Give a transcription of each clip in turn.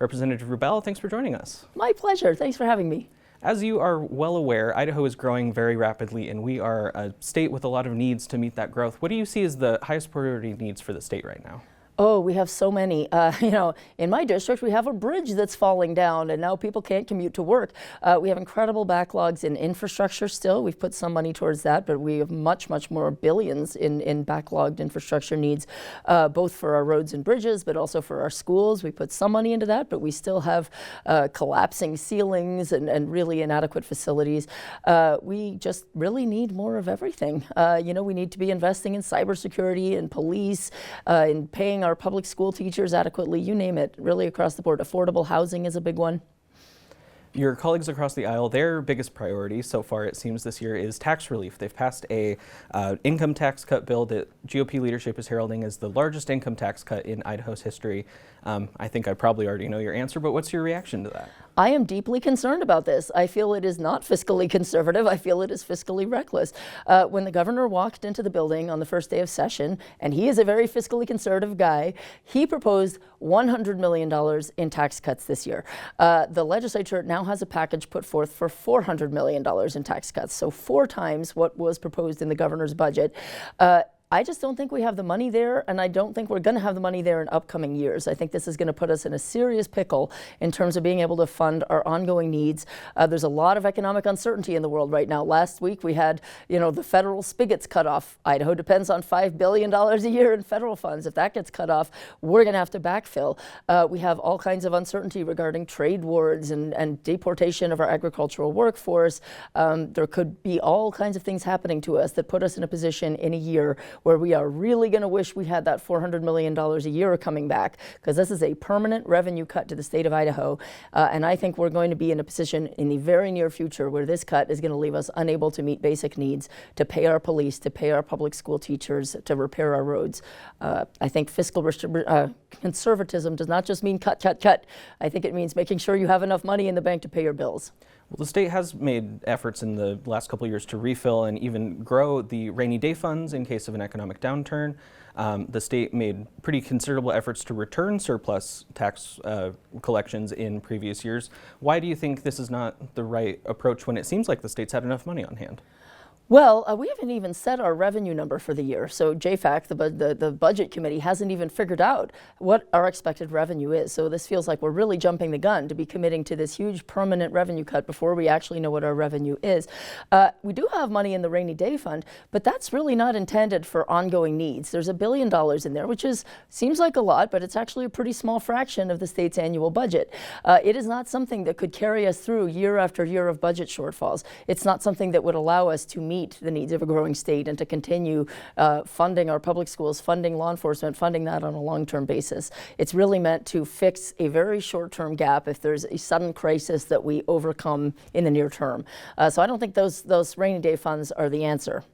Representative Rubel, thanks for joining us. My pleasure. Thanks for having me. As you are well aware, Idaho is growing very rapidly, and we are a state with a lot of needs to meet that growth. What do you see as the highest priority needs for the state right now? Oh, we have so many. In my district, we have a bridge that's falling down and now people can't commute to work. We have incredible backlogs in infrastructure still. We've put some money towards that, but we have much more billions in backlogged infrastructure needs, both for our roads and bridges, but also for our schools. We put some money into that, but we still have collapsing ceilings and really inadequate facilities. We just really need more of everything. We need to be investing in cybersecurity and police, in paying our public school teachers adequately, you name it, really across the board. Affordable housing is a big one. Your colleagues across the aisle, their biggest priority so far, it seems, this year is tax relief. They've passed a income tax cut bill that GOP leadership is heralding as the largest income tax cut in Idaho's history. I think I probably already know your answer, but what's your reaction to that? I am deeply concerned about this. I feel it is not fiscally conservative. I feel it is fiscally reckless. When the governor walked into the building on the first day of session, and he is a very fiscally conservative guy, he proposed $100 million in tax cuts this year. The legislature now has a package put forth for $400 million in tax cuts, so 4 times what was proposed in the governor's budget. I just don't think we have the money there, and I don't think we're going to have the money there in upcoming years. I think this is going to put us in a serious pickle in terms of being able to fund our ongoing needs. There's a lot of economic uncertainty in the world right now. Last week we had, the federal spigots cut off. Idaho depends on $5 billion a year in federal funds. If that gets cut off, we're going to have to backfill. We have all kinds of uncertainty regarding trade wars and deportation of our agricultural workforce. There could be all kinds of things happening to us that put us in a position in a year where we are really going to wish we had that $400 million a year coming back, because this is a permanent revenue cut to the state of Idaho. And I think we're going to be in a position in the very near future where this cut is going to leave us unable to meet basic needs, to pay our police, to pay our public school teachers, to repair our roads. I think fiscal conservatism does not just mean cut. I think it means making sure you have enough money in the bank to pay your bills. Well, the state has made efforts in the last couple of years to refill and even grow the rainy day funds in case of an economic downturn. The state made pretty considerable efforts to return surplus tax collections in previous years. Why do you think this is not the right approach when it seems like the state's had enough money on hand? Well, we haven't even set our revenue number for the year. So JFAC, the budget committee, hasn't even figured out what our expected revenue is. So this feels like we're really jumping the gun to be committing to this huge permanent revenue cut before we actually know what our revenue is. We do have money in the rainy day fund, but that's really not intended for ongoing needs. There's $1 billion in there, which seems like a lot, but it's actually a pretty small fraction of the state's annual budget. It is not something that could carry us through year after year of budget shortfalls. It's not something that would allow us to meet the needs of a growing state and to continue funding our public schools, funding law enforcement, funding that on a long-term basis. It's really meant to fix a very short-term gap if there's a sudden crisis that we overcome in the near term. So I don't think those rainy day funds are the answer.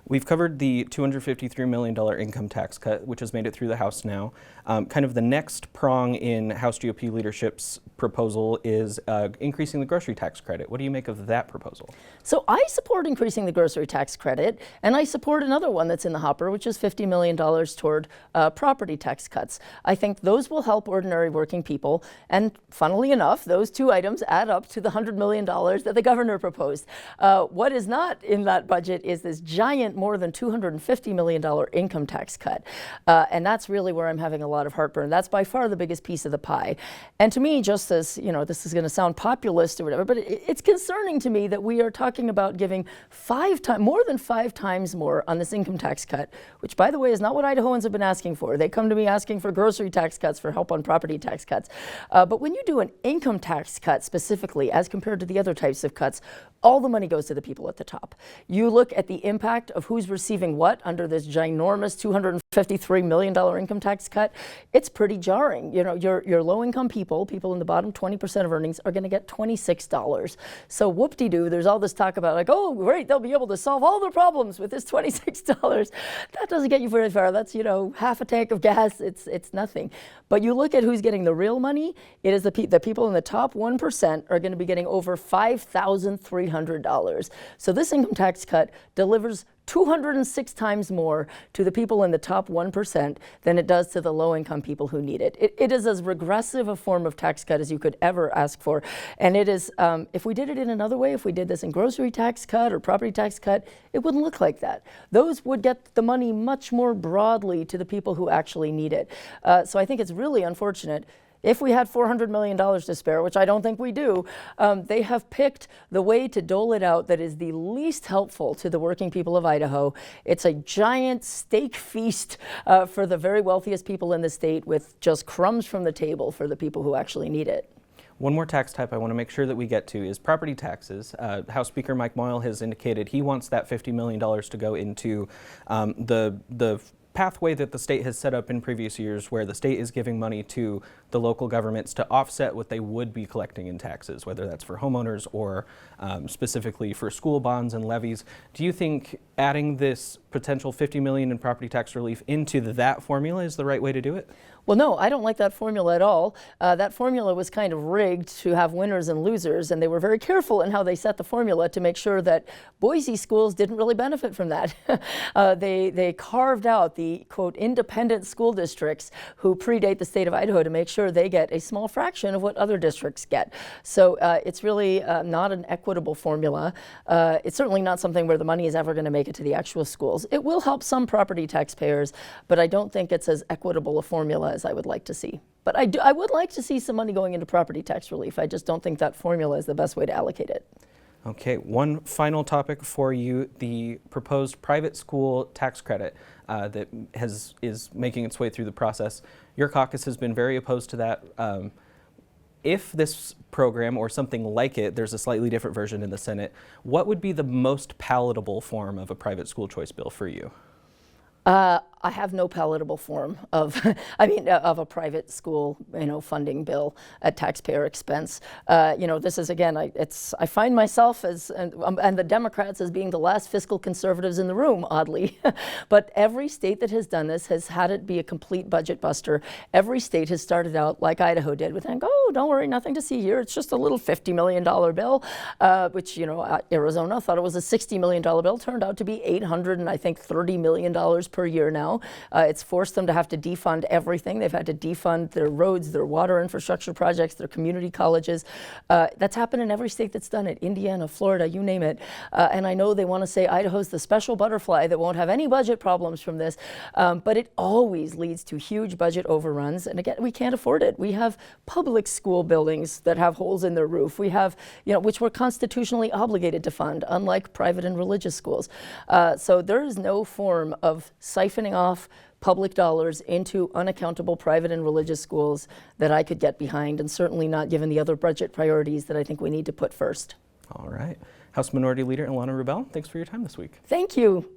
We've covered the $253 million income tax cut, which has made it through the House now. Kind of the next prong in House GOP leadership's proposal is increasing the grocery tax credit. What do you make of that proposal? So I support increasing the grocery tax credit, and I support another one that's in the hopper, which is $50 million toward property tax cuts. I think those will help ordinary working people, and funnily enough, those 2 items add up to the $100 million that the governor proposed. What is not in that budget is this giant, more than $250 million income tax cut. And that's really where I'm having a lot of heartburn. That's by far the biggest piece of the pie. And to me, just as, this is going to sound populist or whatever, but it's concerning to me that we are talking about giving more than 5 times more on this income tax cut, which, by the way, is not what Idahoans have been asking for. They come to me asking for grocery tax cuts, for help on property tax cuts. But when you do an income tax cut specifically, as compared to the other types of cuts, all the money goes to the people at the top. You look at the impact of who's receiving what under this ginormous $253 million income tax cut, it's pretty jarring. Your low-income people in the bottom 20% of earnings, are going to get $26. So whoop-de-doo, there's all this talk about like, oh, great, they'll be able to solve all their problems with this $26. That doesn't get you very far. That's, half a tank of gas. It's nothing. But you look at who's getting the real money, it is the people in the top 1% are going to be getting over $5,300. So this income tax cut delivers 206 times more to the people in the top 1% than it does to the low-income people who need it. It is as regressive a form of tax cut as you could ever ask for. And it is, if we did it in another way, if we did this in grocery tax cut or property tax cut, it wouldn't look like that. Those would get the money much more broadly to the people who actually need it. So I think it's really unfortunate. If we had $400 million to spare, which I don't think we do, they have picked the way to dole it out that is the least helpful to the working people of Idaho. It's a giant steak feast for the very wealthiest people in the state, with just crumbs from the table for the people who actually need it. One more tax type I want to make sure that we get to is property taxes. House Speaker Mike Moyle has indicated he wants that $50 million to go into the pathway that the state has set up in previous years, where the state is giving money to the local governments to offset what they would be collecting in taxes, whether that's for homeowners or specifically for school bonds and levies. Do you think adding this potential $50 million in property tax relief into that formula is the right way to do it? Well, no, I don't like that formula at all. That formula was kind of rigged to have winners and losers, and they were very careful in how they set the formula to make sure that Boise schools didn't really benefit from that. They carved out the, quote, independent school districts who predate the state of Idaho to make sure they get a small fraction of what other districts get. So it's really not an equitable formula. It's certainly not something where the money is ever going to make it to the actual schools. It will help some property taxpayers, but I don't think it's as equitable a formula as I would like to see. But I would like to see some money going into property tax relief. I just don't think that formula is the best way to allocate it. Okay, one final topic for you, the proposed private school tax credit that is making its way through the process. Your caucus has been very opposed to that. If this program or something like it, there's a slightly different version in the Senate, what would be the most palatable form of a private school choice bill for you? I have no palatable form of, of a private school, funding bill at taxpayer expense. This is, again, I find myself as, and the Democrats as being the last fiscal conservatives in the room, oddly. But every state that has done this has had it be a complete budget buster. Every state has started out like Idaho did, with, oh, don't worry, nothing to see here. It's just a little $50 million bill, which, Arizona thought it was a $60 million bill, turned out to be $830 million per year now. It's forced them to have to defund everything. They've had to defund their roads, their water infrastructure projects, their community colleges. That's happened in every state that's done it, Indiana, Florida, you name it. And I know they want to say Idaho's the special butterfly that won't have any budget problems from this, but it always leads to huge budget overruns. And again, we can't afford it. We have public school buildings that have holes in their roof. We have, which we're constitutionally obligated to fund, unlike private and religious schools. So there is no form of siphoning off public dollars into unaccountable private and religious schools that I could get behind, and certainly not given the other budget priorities that I think we need to put first. All right. House Minority Leader Ilana Rubel, thanks for your time this week. Thank you.